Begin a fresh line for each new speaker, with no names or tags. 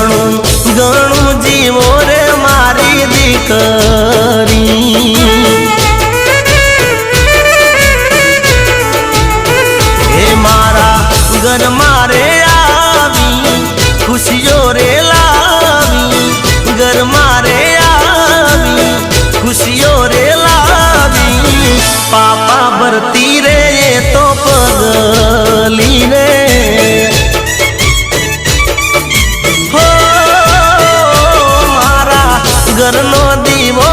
घणुं घणुं जीवो रे मारी दीकरी। हे मारा घर मारे आवी खुशियों रे लावी, घर मारे आवी खुशियों रे लावी। पापा भरती रे ये तो पगली रे, हो मारा घरनो दीवो